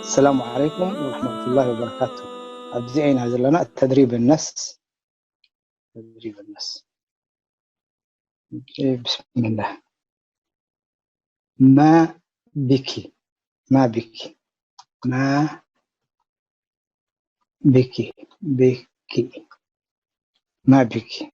السلام عليكم ورحمة الله وبركاته. أبزعين هذا لنا تدريب النص. بسم الله. ما بك ما بك ما بك ما بك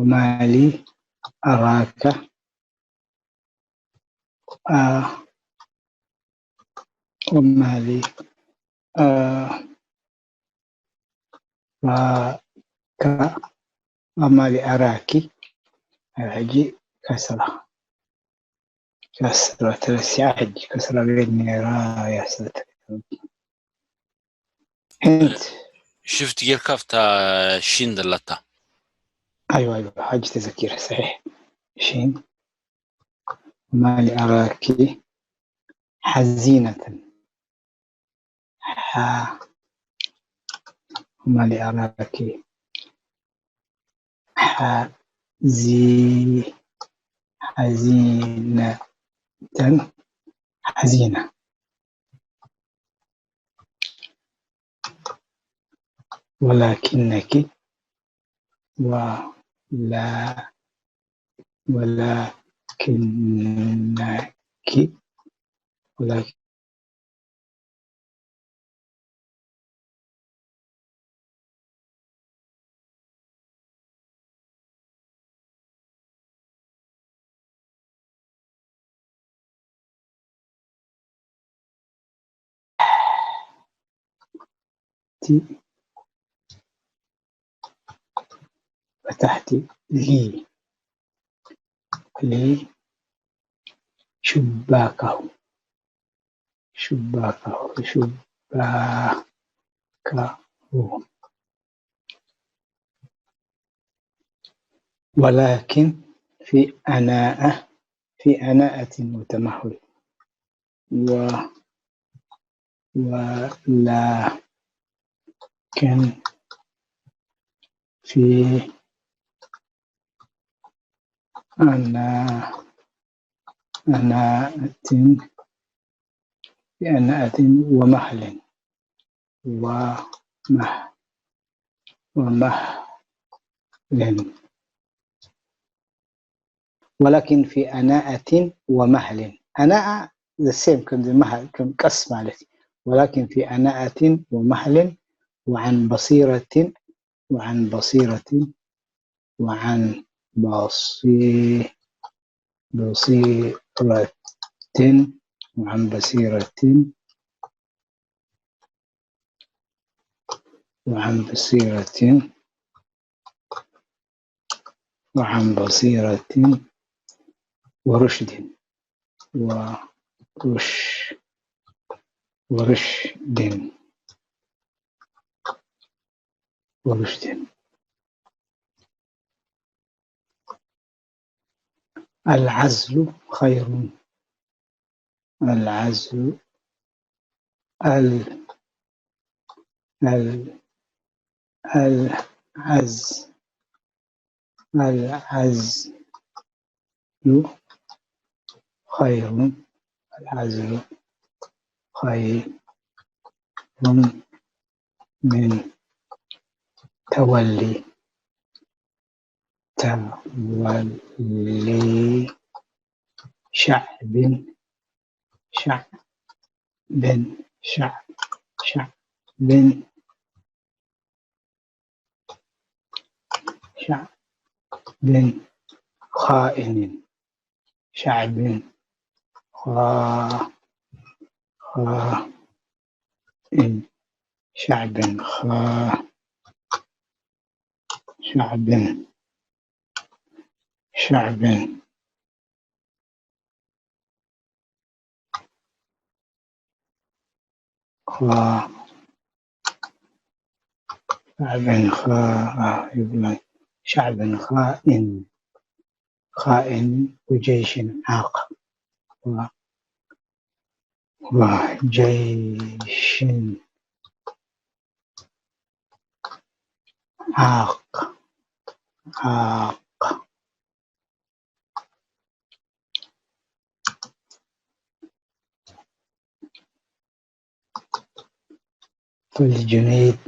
وما لي أراك وما لي وما لي أراك أجي كسرة أجي كسرة بيني راية ستر. انت شفت يركفت شين دلتا. ايوه حاجة تذكير صحيح. شين ما لي أراك حزينة ما لي أراك حزينة ولكنك فتحت لي شباكه ولكن في أناءة وتمهل ولكن في أناءة ومهل ولكن في أناءة ومهل. أناءة the same كمهل كمقص مالتي. ولكن في أناءة ومهل وعن بصيرة ورشد العزل خير. العزل خير. العزل خير من تولي شعب خائن. شعب خائن. شعب خائن وجيش عاق. وجيش عاق عاق فالجنيد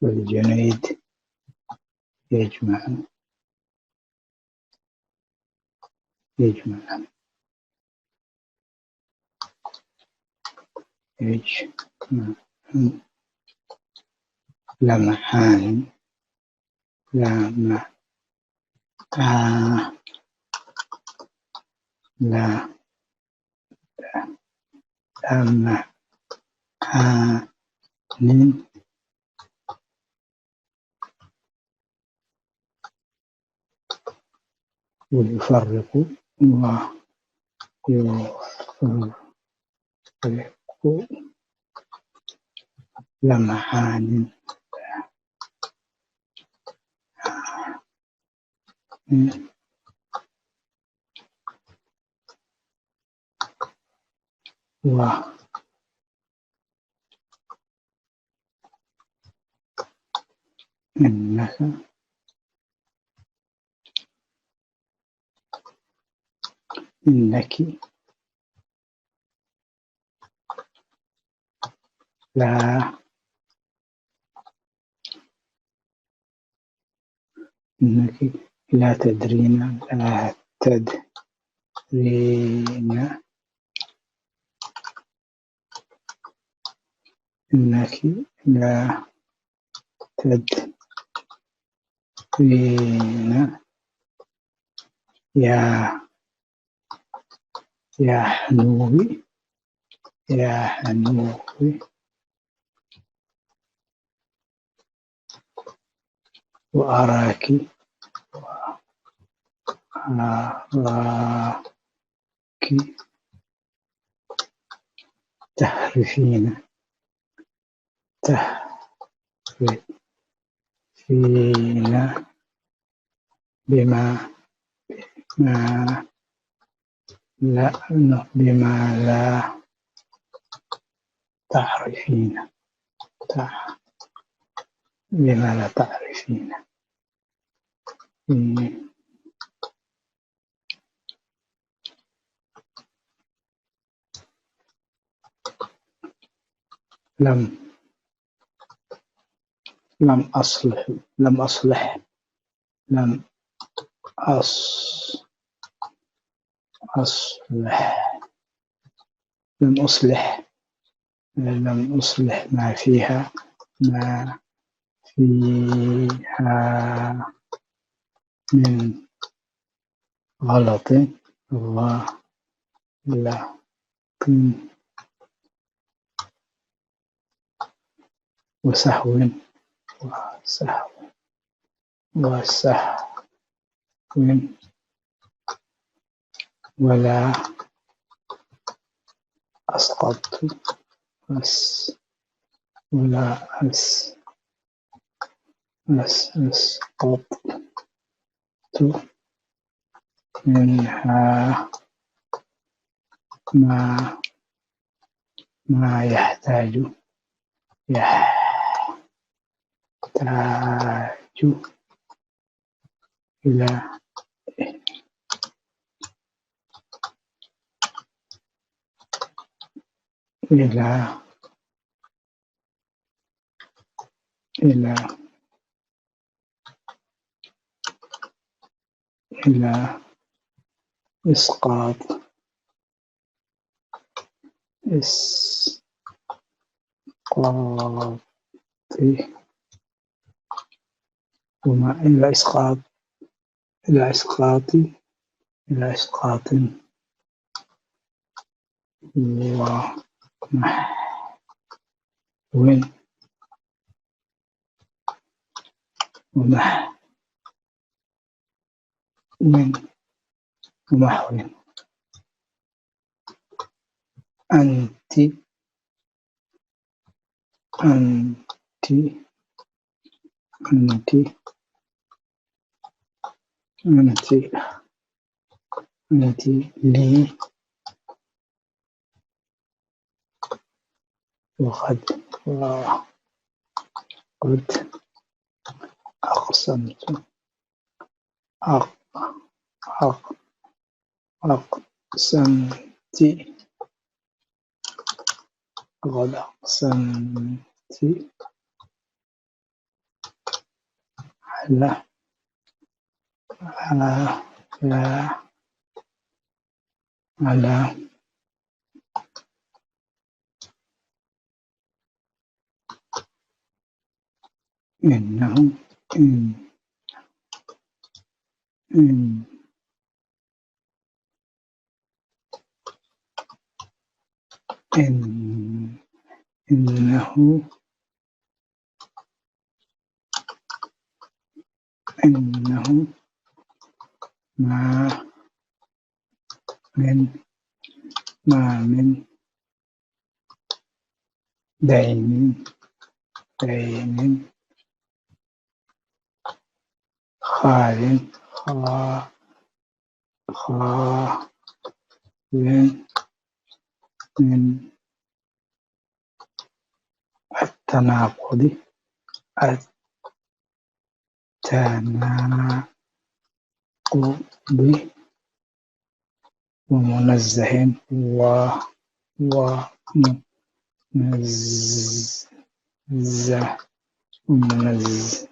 فالجنيد يجمع لمحان لمحان ويفرق لمحان إنك لا إنك لا تدرين إنك لا تدرين يا حنوي وأراك تحرفين بما لا تعرفين بما لا تعرفين لم أصلح لم أصلح لم ما فيها من غلط وسهو ولا أسقطت منها ما يحتاج إلى إلى إسقاط وما إلى إسقاط ومحو أنت أنت لي وقد أقسمت أقسمت قد أقسمت على إنه إن إن إنه ما من دين خال من التناقض ومنزه ومنزه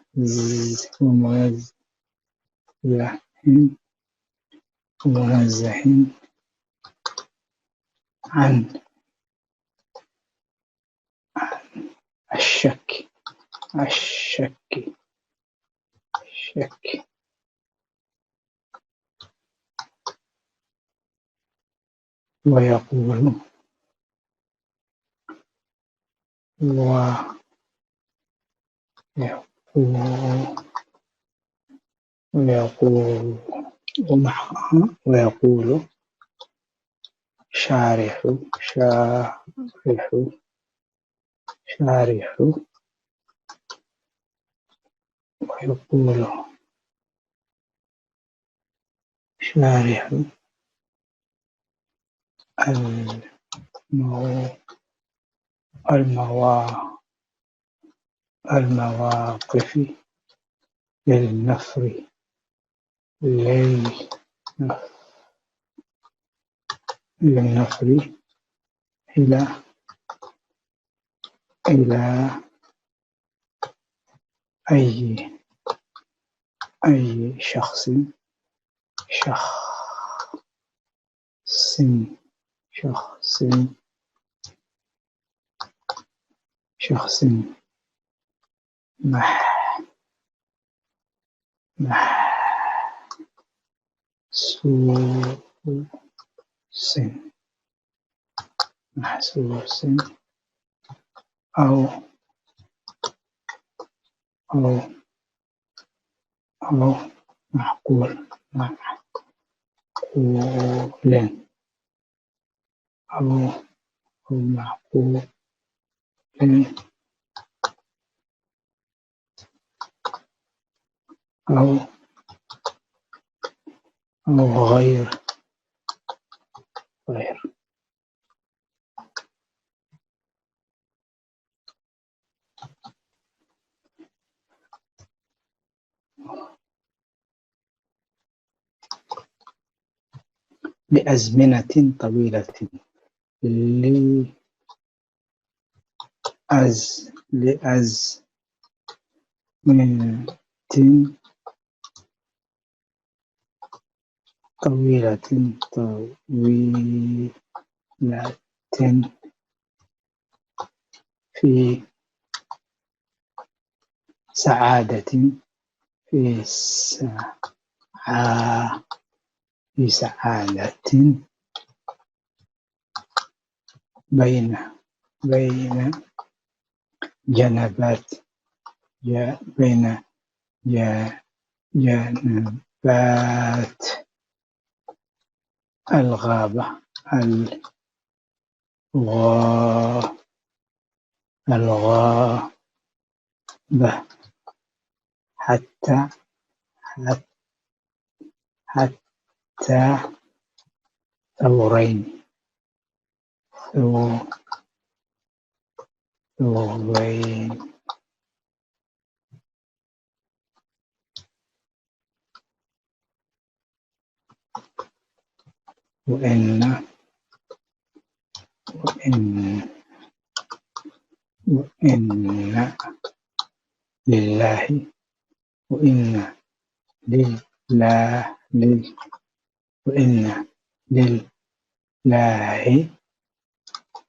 ومنزه عن الشك ويقول ويقول شارح ويقول شارح المواقف للنفر إلى أي شخص شخص محسوس أو معقول أو معقول أو غير لأزمنة طويلة لأزمنة طويلة في سعادة في سعادة بين جنبات جنبات الغابة الغابة حتى ثورين ثورين وإن لله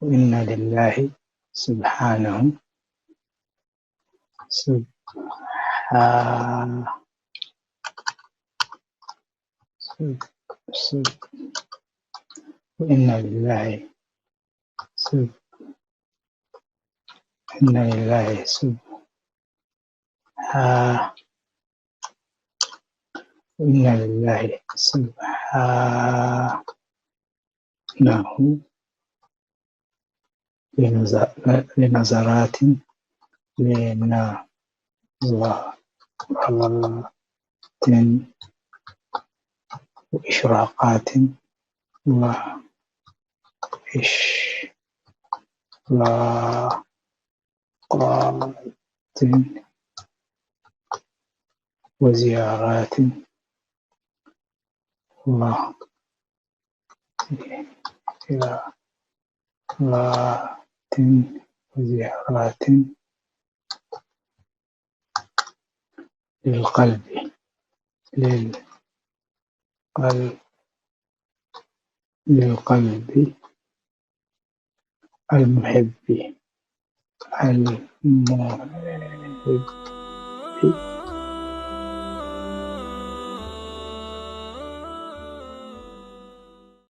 وإن لله سبحانه وإن لله سبحانه لنظرات وإشراقات وزيارات وزيارات للقلب المحب